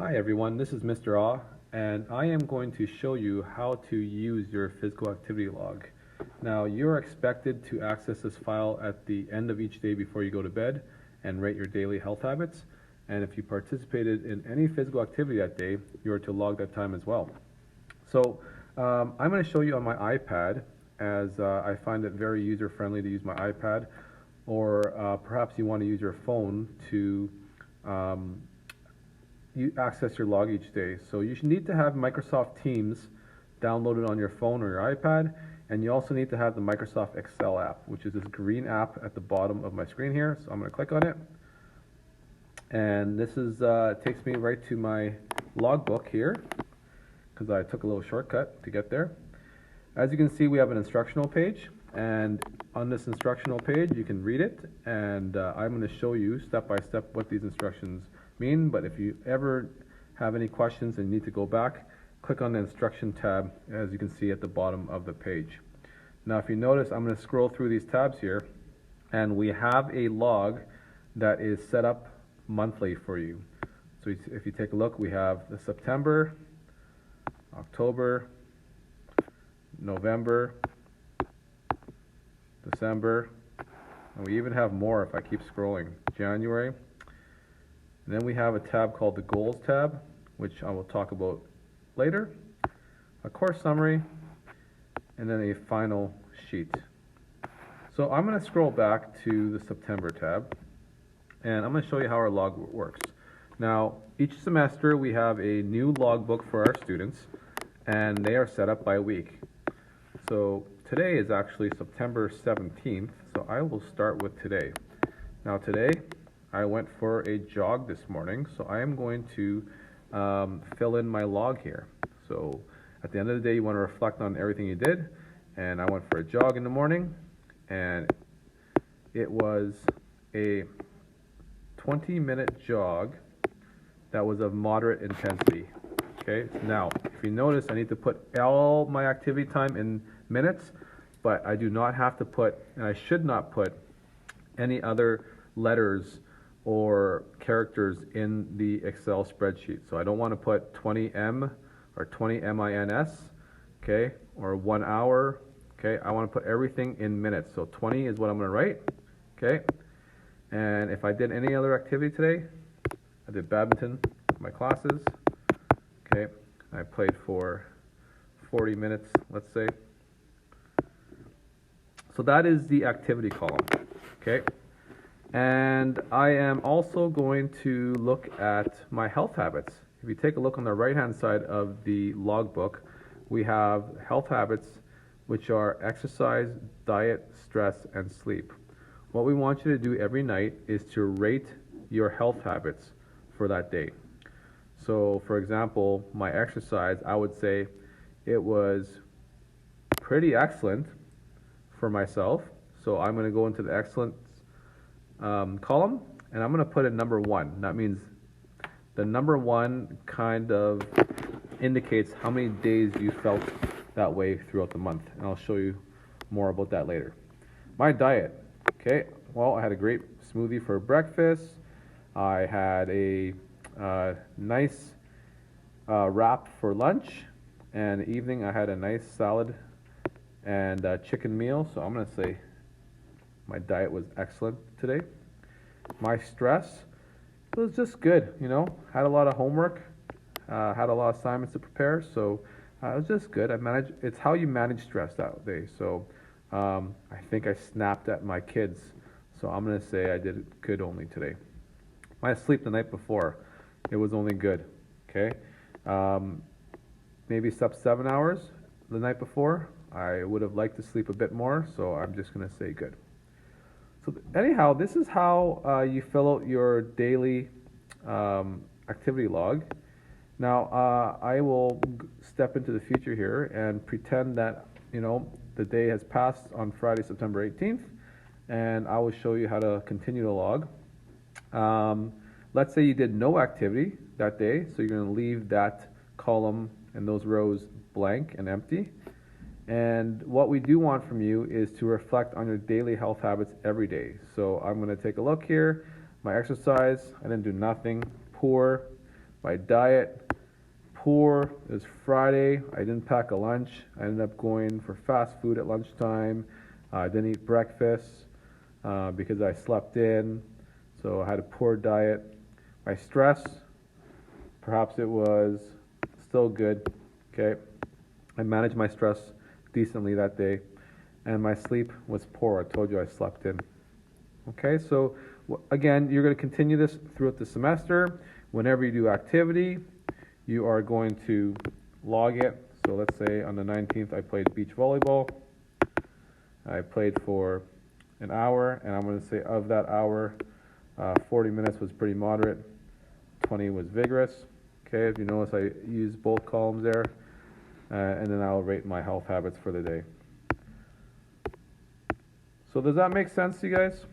Hi everyone, this is Mr. Ah, and I am going to show you how to use your physical activity log. Now, you're expected to access this file at the end of each day before you go to bed and rate your daily health habits. And if you participated in any physical activity that day, you are to log that time as well. So I'm going to show you on my iPad, as I find it very user-friendly to use my iPad, or perhaps you want to use your phone to you access your log each day. So you should need to have Microsoft Teams downloaded on your phone or your iPad, and you also need to have the Microsoft Excel app, which is this green app at the bottom of my screen here. So I'm going to click on it, and this is takes me right to my logbook here, because I took a little shortcut to get there. As you can see, we have an instructional page, and on this instructional page you can read it, and I'm going to show you step by step what these instructions mean. But if you ever have any questions and you need to go back, click on the instruction tab, as you can see at the bottom of the page. Now if you notice, I'm going to scroll through these tabs here, and we have a log that is set up monthly for you. So if you take a look, we have the September, October, November, December, and we even have more if I keep scrolling, January. And then we have a tab called the Goals tab, which I will talk about later, a course summary, and then a final sheet. So I'm going to scroll back to the September tab, and I'm going to show you how our log works. Now, each semester we have a new logbook for our students, and they are set up by week. So today is actually September 17th, so I will start with today. Now today, I went for a jog this morning, so I am going to fill in my log here. So at the end of the day, you want to reflect on everything you did, and I went for a jog in the morning, and it was a 20-minute jog that was of moderate intensity. Okay, now if you notice, I need to put all my activity time in minutes, but I do not have to put, and I should not put, any other letters or characters in the Excel spreadsheet. So I don't want to put 20M or 20 MINS, okay, or 1 hour, okay. I want to put everything in minutes. So 20 is what I'm going to write, okay. And if I did any other activity today, I did badminton with my classes, okay. I played for 40 minutes, let's say. So that is the activity column, okay. And I am also going to look at my health habits. If you take a look on the right-hand side of the logbook, we have health habits, which are exercise, diet, stress, and sleep. What we want you to do every night is to rate your health habits for that day. So, for example, my exercise, I would say it was pretty excellent for myself. So I'm going to go into the excellent column, and I'm going to put it number 1. That means the number 1 kind of indicates how many days you felt that way throughout the month, and I'll show you more about that later. My diet, okay, well, I had a great smoothie for breakfast. I had a nice wrap for lunch, and evening I had a nice salad and chicken meal. So I'm going to say my diet was excellent today. My stress, it was just good, you know. Had a lot of homework, had a lot of assignments to prepare, so it was just good. It's how you manage stress that day. So I think I snapped at my kids, so I'm going to say I did good only today. My sleep the night before, it was only good, okay. Maybe slept 7 hours the night before. I would have liked to sleep a bit more, so I'm just going to say good. So anyhow, this is how you fill out your daily activity log. Now, I will step into the future here and pretend that, you know, the day has passed on Friday, September 18th, and I will show you how to continue the log. Let's say you did no activity that day, so you're going to leave that column and those rows blank and empty. And what we do want from you is to reflect on your daily health habits every day. So I'm going to take a look here. My exercise, I didn't do nothing. Poor. My diet, poor. It was Friday. I didn't pack a lunch. I ended up going for fast food at lunchtime. I didn't eat breakfast because I slept in. So I had a poor diet. My stress, perhaps it was still good. Okay. I managed my stress decently that day. And my sleep was poor. I told you I slept in. Okay, so again, you're going to continue this throughout the semester. Whenever you do activity, you are going to log it. So let's say on the 19th, I played beach volleyball. I played for an hour, and I'm going to say of that hour, 40 minutes was pretty moderate, 20 was vigorous. Okay, if you notice, I use both columns there, and then I'll rate my health habits for the day. So does that make sense to you guys?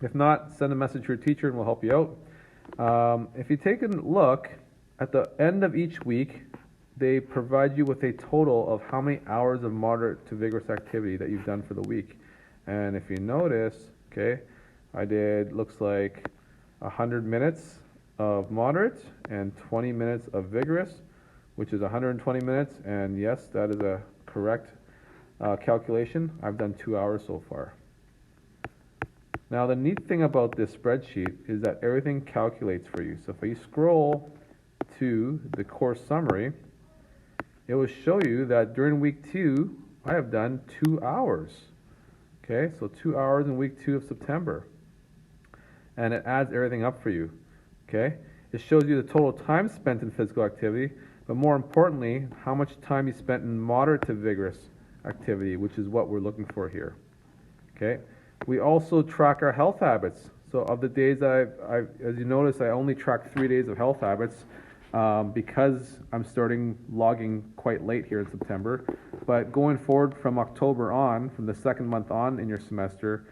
If not, send a message to your teacher and we'll help you out. If you take a look, at the end of each week, they provide you with a total of how many hours of moderate to vigorous activity that you've done for the week. And if you notice, okay, I did, looks like 100 minutes of moderate and 20 minutes of vigorous, which is 120 minutes. And yes, that is a correct calculation. I've done 2 hours so far. Now the neat thing about this spreadsheet is that everything calculates for you. So if you scroll to the course summary, it will show you that during week 2, I have done 2 hours. Okay, so 2 hours in week 2 of September. And it adds everything up for you. Okay, it shows you the total time spent in physical activity, but more importantly, how much time you spent in moderate to vigorous activity, which is what we're looking for here. Okay. We also track our health habits. So of the days that as you notice, I only track 3 days of health habits because I'm starting logging quite late here in September. But going forward from October on, from the second month on in your semester,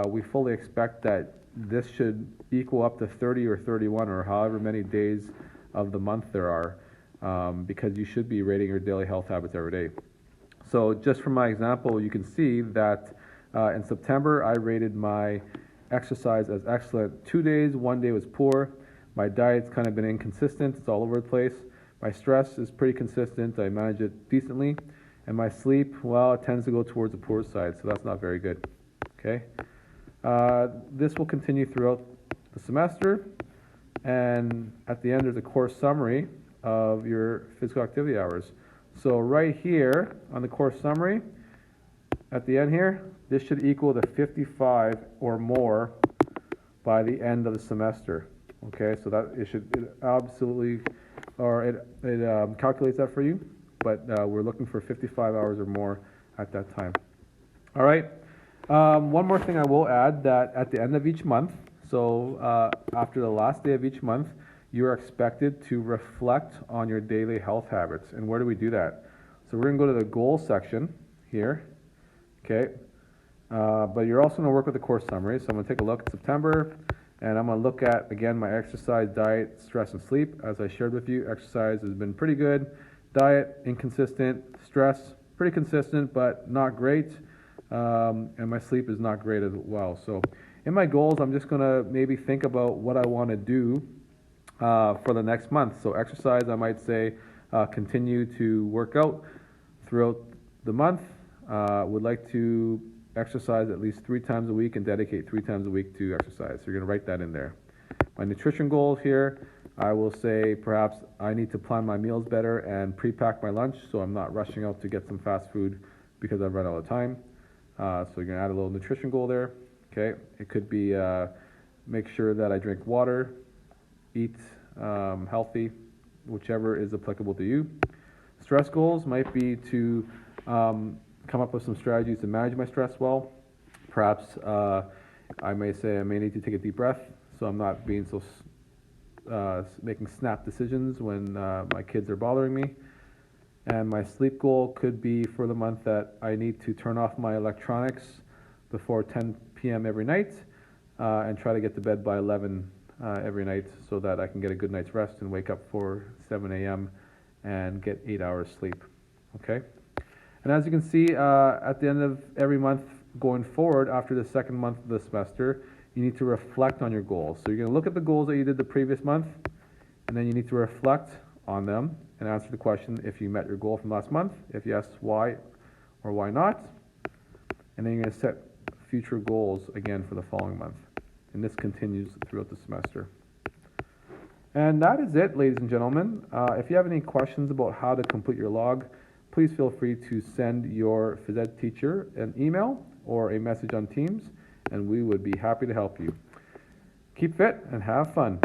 we fully expect that this should equal up to 30 or 31 or however many days of the month there are, because you should be rating your daily health habits every day. So just from my example, you can see that in September, I rated my exercise as excellent 2 days. 1 day was poor. My diet's kind of been inconsistent. It's all over the place. My stress is pretty consistent. I manage it decently. And my sleep, well, it tends to go towards the poor side, so that's not very good. Okay. This will continue throughout the semester. And at the end, there's a course summary of your physical activity hours. So right here on the course summary, at the end here, this should equal to 55 or more by the end of the semester. Okay, so that it absolutely, or it calculates that for you, but we're looking for 55 hours or more at that time. All right. One more thing I will add, that at the end of each month, so after the last day of each month, you are expected to reflect on your daily health habits. And where do we do that? So we're going to go to the goals section here. Okay. But you're also going to work with the course summary. So I'm going to take a look at September, and I'm going to look at, again, my exercise, diet, stress, and sleep. As I shared with you, exercise has been pretty good. Diet, inconsistent. Stress, pretty consistent, but not great. And my sleep is not great as well. So in my goals, I'm just going to maybe think about what I want to do for the next month. So exercise, I might say, continue to work out throughout the month. Would like to exercise at least 3 times a week and dedicate 3 times a week to exercise. So you're going to write that in there. My nutrition goals here, I will say perhaps I need to plan my meals better and pre-pack my lunch so I'm not rushing out to get some fast food because I've run out of time. So you're going to add a little nutrition goal there. Okay, it could be make sure that I drink water, eat healthy, whichever is applicable to you. Stress goals might be to come up with some strategies to manage my stress well. Perhaps I may say I may need to take a deep breath so I'm not being so making snap decisions when my kids are bothering me. And my sleep goal could be for the month that I need to turn off my electronics before 10 p.m. every night and try to get to bed by 11 every night so that I can get a good night's rest and wake up for 7 a.m. and get 8 hours sleep. Okay? And as you can see, at the end of every month going forward, after the second month of the semester, you need to reflect on your goals. So you're going to look at the goals that you did the previous month, and then you need to reflect on them and answer the question if you met your goal from last month, if yes, why or why not, and then you're going to set future goals again for the following month, and this continues throughout the semester. And that is it, ladies and gentlemen. If you have any questions about how to complete your log, please feel free to send your Phys Ed teacher an email or a message on Teams, and we would be happy to help you. Keep fit and have fun.